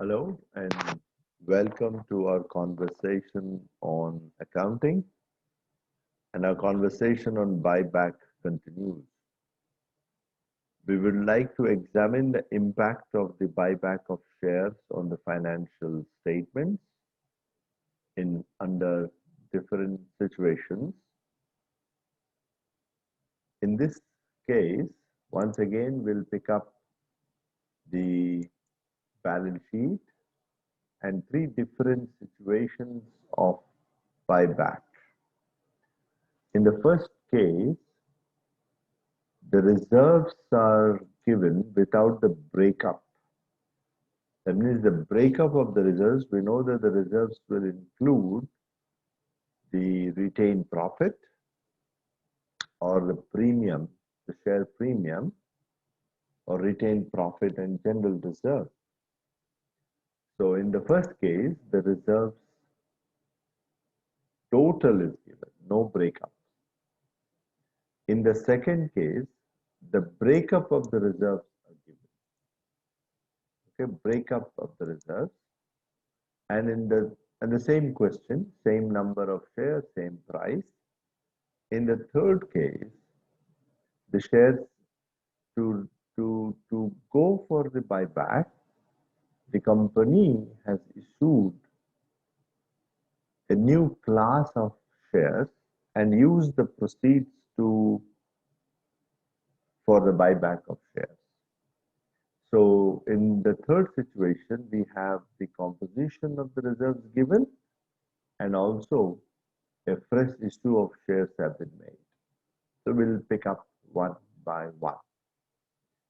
Hello and welcome to our conversation on accounting. And our conversation on buyback continues. We would like to examine the impact of the buyback of shares on the financial statements in under different situations. In this case, once again, we'll pick up the balance sheet and three different situations of buyback. In the first case, the reserves are given without the breakup. That means the breakup of the reserves, we know that the reserves will include the retained profit or the premium, the share premium, or retained profit and general reserve. So in the first case, the reserves total is given, no breakup. In the second case, the breakup of the reserves are given. Okay, breakup of the reserves. And in the same question, same number of shares, same price. In the third case, the shares to go for the buyback, the company has issued a new class of shares and used the proceeds to for the buyback of shares. So in the third situation, we have the composition of the reserves given and also a fresh issue of shares have been made. So we'll pick up one by one.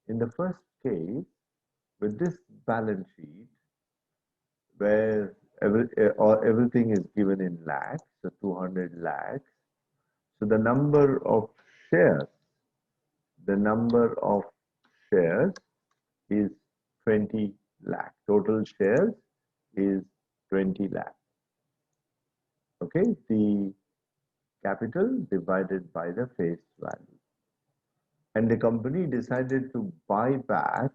In the first case, with this balance sheet, where everything is given in lakhs, so 200 lakhs. So shares, the number of shares is 20 lakh. Total shares is 20 lakh. Okay, the capital divided by the face value. And the company decided to buy back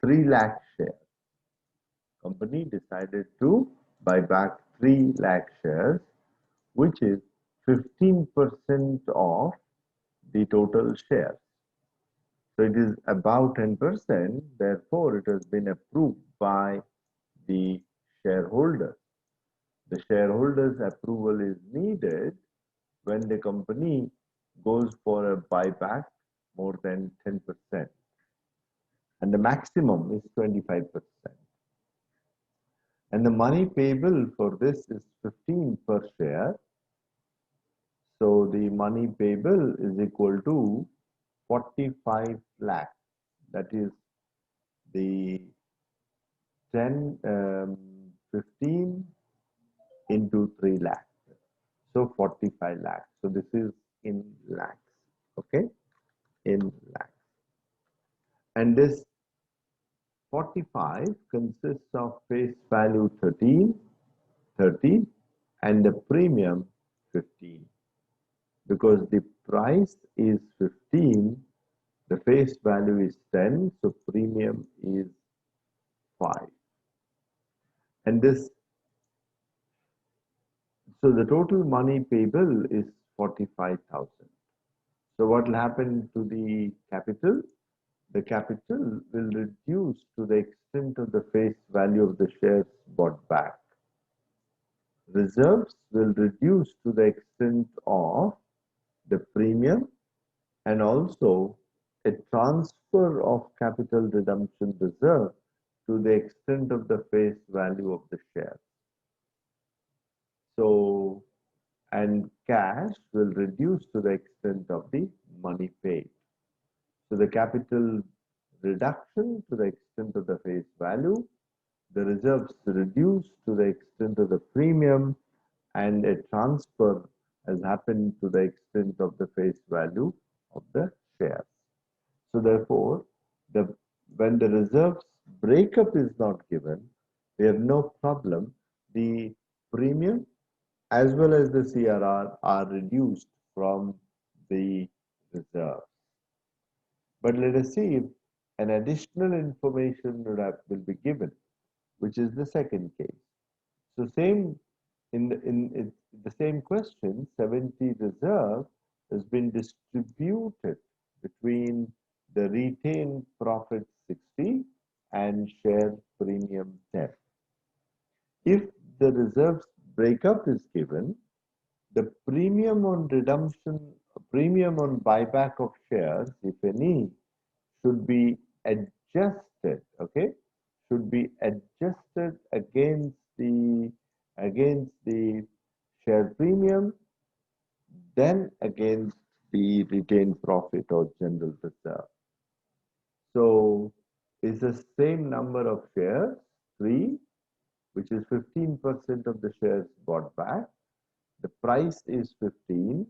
3 lakh shares. Company decided to buy back 3 lakh shares, which is 15% of the total shares. So it is about 10%, therefore it has been approved by the shareholders. The shareholders' approval is needed when the company goes for a buyback more than 10%. And the maximum is 25%. And the money payable for this is 15 per share. So the money payable is equal to 45 lakh. That is the 15 into 3 lakh. So 45 lakhs. So this is in lakhs. Okay, in lakhs. And this 45 consists of face value 30, and the premium 15. Because the price is 15, the face value is 10, so premium is 5. And so the total money payable is 45,000. So what will happen to the capital? The capital will reduce to the extent of the face value of the shares bought back. Reserves will reduce to the extent of the premium and also a transfer of capital redemption reserve to the extent of the face value of the share. So, and cash will reduce to the extent of the money paid. So the capital reduction to the extent of the face value, the reserves reduce to the extent of the premium, and a transfer has happened to the extent of the face value of the shares. So therefore, when the reserves breakup is not given, we have no problem. The premium as well as the CRR are reduced from the reserves. But let us see if an additional information will be given. which is the second case. So same in the same question, 70 reserve has been distributed between the retained profit 60 and share premium 10. If the reserves breakup is given, the premium on redemption, premium on buyback of shares, if any, should be adjusted, okay, should be adjusted against the share premium, then against the retained profit or general reserve. So it's the same number of shares, 3, which is 15% of the shares bought back. The price is 15,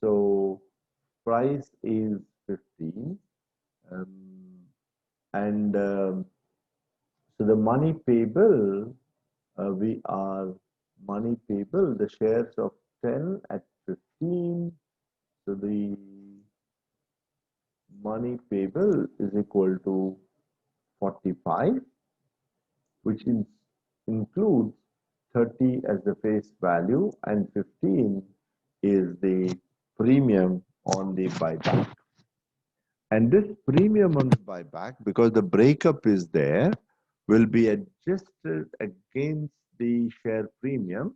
so price is 15, and so the money payable, we are money payable, the shares of 10 at 15, so the money payable is equal to 45, which includes 30 as the face value and 15 is the premium on the buyback. And this premium on the buyback, because the breakup is there, will be adjusted against the share premium,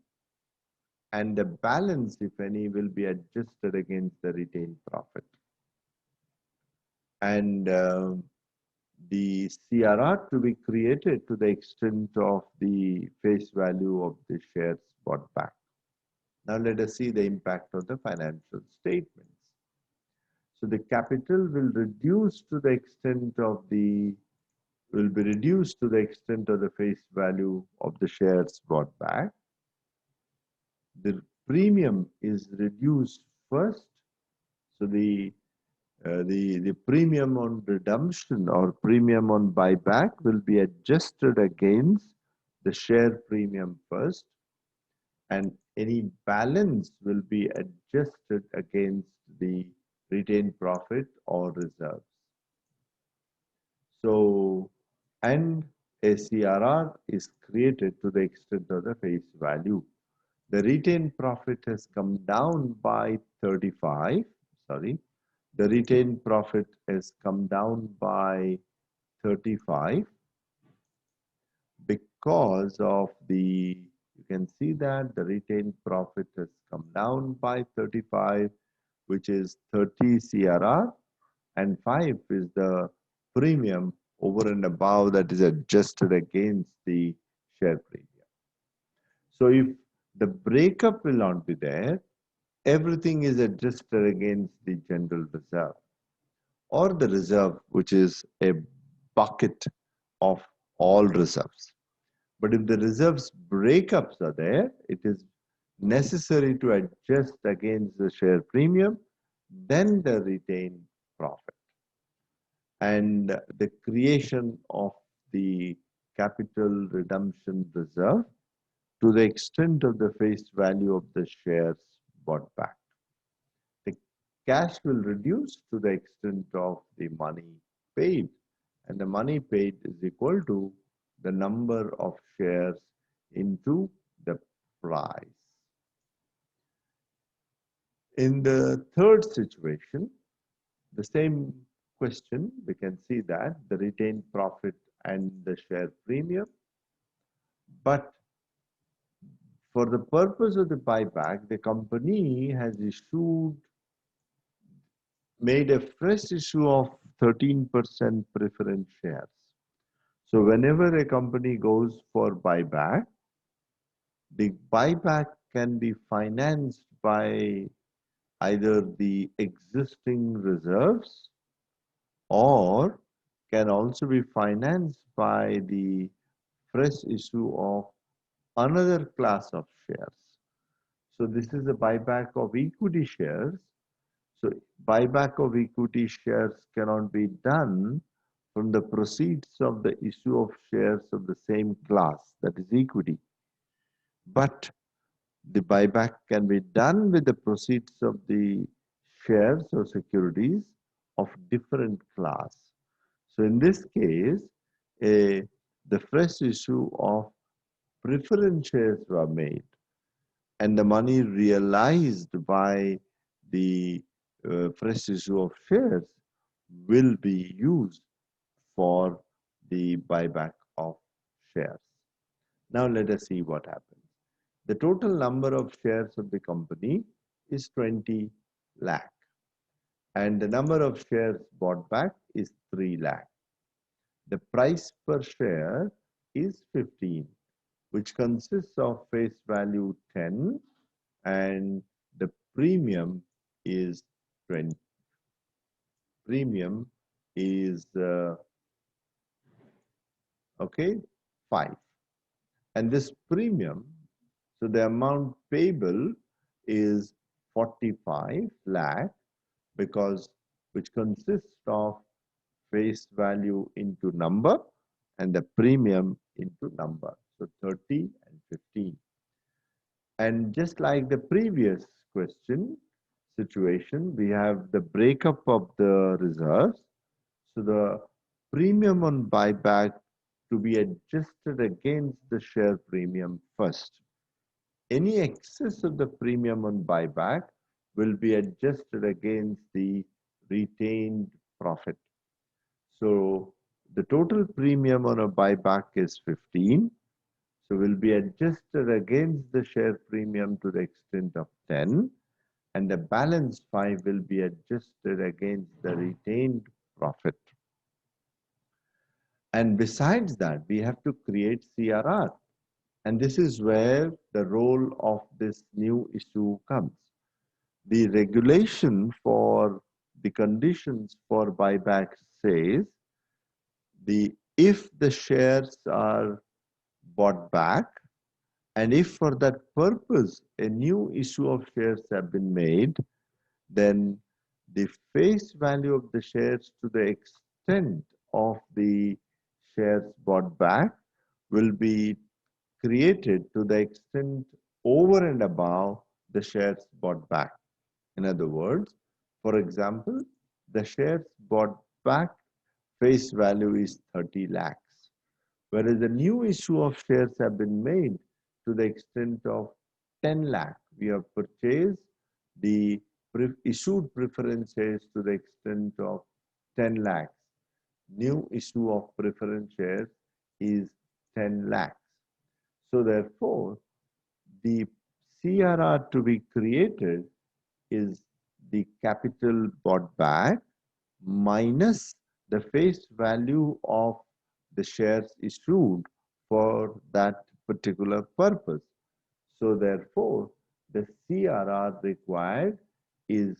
and the balance, if any, will be adjusted against the retained profit. And the CRR to be created to the extent of the face value of the shares bought back. Now let us see the impact of the financial statements. So the capital will reduce to the extent of the face value of the shares bought back. The premium is reduced first, so the premium on redemption or premium on buyback will be adjusted against the share premium first, and any balance will be adjusted against the retained profit or reserves. So, and a CRR is created to the extent of the face value. The retained profit has come down by 35, sorry, the retained profit has come down by 35 because of the, you can see that the retained profit has come down by 35, which is 30 CRR, and 5 is the premium over and above that is adjusted against the share premium. So if the breakup will not be there, everything is adjusted against the general reserve or the reserve, which is a bucket of all reserves. But if the reserves breakups are there, it is necessary to adjust against the share premium, then the retained profit. And the creation of the capital redemption reserve to the extent of the face value of the shares bought back. The cash will reduce to the extent of the money paid, and the money paid is equal to the number of shares into the price. In the third situation, the same question, we can see that the retained profit and the share premium, but for the purpose of the buyback, the company has made a fresh issue of 13% preference shares. So whenever a company goes for buyback, the buyback can be financed by either the existing reserves or can also be financed by the fresh issue of another class of shares. So this is a buyback of equity shares. So buyback of equity shares cannot be done from the proceeds of the issue of shares of the same class, that is equity. But the buyback can be done with the proceeds of the shares or securities of different class. So in this case, a the fresh issue of preference shares were made, and the money realized by the fresh issue of shares will be used for the buyback of shares. Now let us see what happens. The total number of shares of the company is 20 lakh, and the number of shares bought back is 3 lakh. The price per share is 15, which consists of face value 10 and the premium is 20. Premium is okay 5, and this premium, so the amount payable is 45 lakh, because which consists of face value into number and the premium into number, so 30 and 15. And just like the previous question situation, we have the breakup of the reserves. So the premium on buyback to be adjusted against the share premium first. Any excess of the premium on buyback will be adjusted against the retained profit. So the total premium on a buyback is 15. So will be adjusted against the share premium to the extent of 10, and the balance 5 will be adjusted against the retained profit. And besides that, we have to create CRR. And this is where the role of this new issue comes. The regulation for the conditions for buyback says if the shares are bought back, and if for that purpose a new issue of shares have been made, then the face value of the shares to the extent of the shares bought back will be created to the extent over and above the shares bought back. In other words, for example, the shares bought back face value is 30 lakhs, whereas the new issue of shares have been made to the extent of 10 lakh. We have purchased the issued preference shares to the extent of 10 lakhs. New issue of preference shares is 10 lakhs. So therefore, the CRR to be created is the capital bought back minus the face value of the shares issued for that particular purpose. So therefore, the CRR required is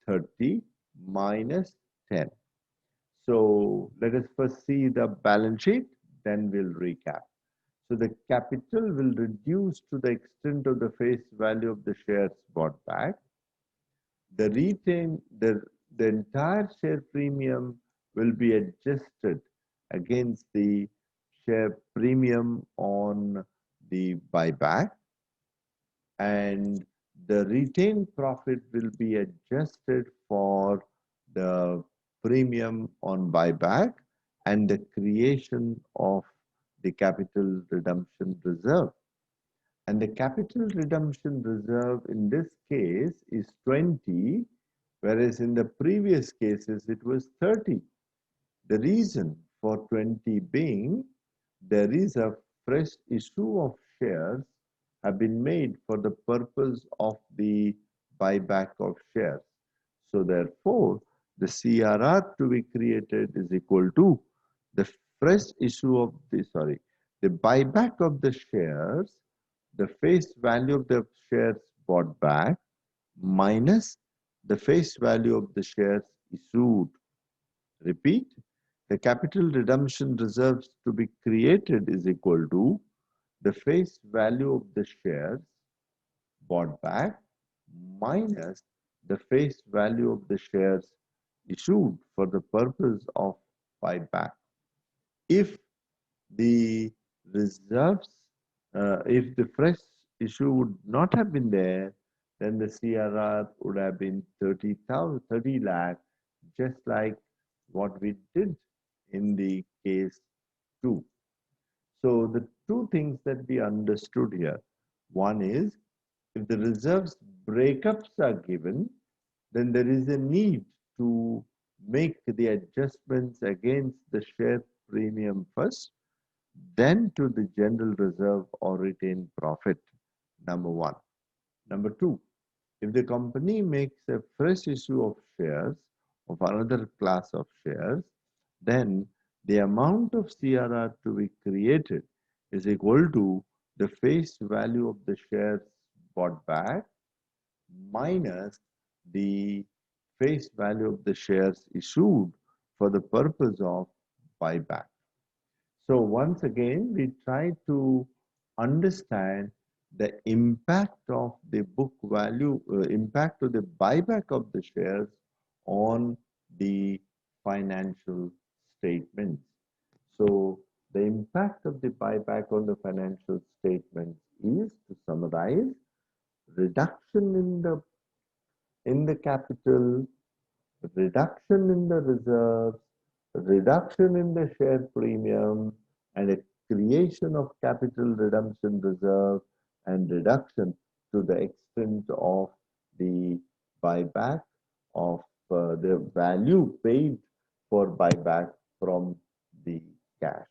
30 minus 10. So let us first see the balance sheet, then we'll recap. So the capital will reduce to the extent of the face value of the shares bought back. The entire share premium will be adjusted against the share premium on the buyback, and the retained profit will be adjusted for the premium on buyback and the creation of the capital redemption reserve. And the capital redemption reserve in this case is 20, whereas in the previous cases it was 30. The reason for 20 being there is a fresh issue of shares have been made for the purpose of the buyback of shares. So therefore, the CRR to be created is equal to the fresh issue of the buyback of the shares, the face value of the shares bought back minus the face value of the shares issued. Repeat, the capital redemption reserves to be created is equal to the face value of the shares bought back minus the face value of the shares issued for the purpose of buyback. If the reserves, if the fresh issue would not have been there, then the CRR would have been 30 lakh, just like what we did in the case 2. So the two things that we understood here, one is if the reserves breakups are given, then there is a need to make the adjustments against the share premium first, then to the general reserve or retained profit, number one. Number two, if the company makes a fresh issue of shares, of another class of shares, then the amount of CRR to be created is equal to the face value of the shares bought back minus the face value of the shares issued for the purpose of buyback. So once again, we try to understand the impact of the book value, impact of the buyback of the shares on the financial statements. So the impact of the buyback on the financial statements is, to summarize, reduction in the capital, reduction in the reserves, reduction in the share premium, and a creation of capital redemption reserve and reduction to the extent of the buyback of the value paid for buyback from the cash.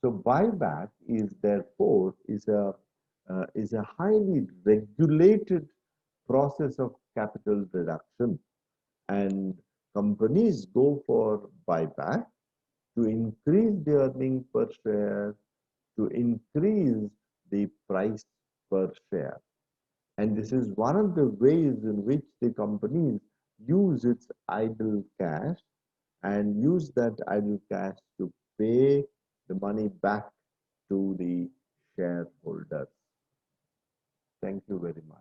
So buyback is therefore is a highly regulated process of capital reduction, and companies go for buyback to increase the earning per share, to increase the price per share. And this is one of the ways in which the companies use its idle cash and use that idle cash to pay the money back to the shareholders. Thank you very much.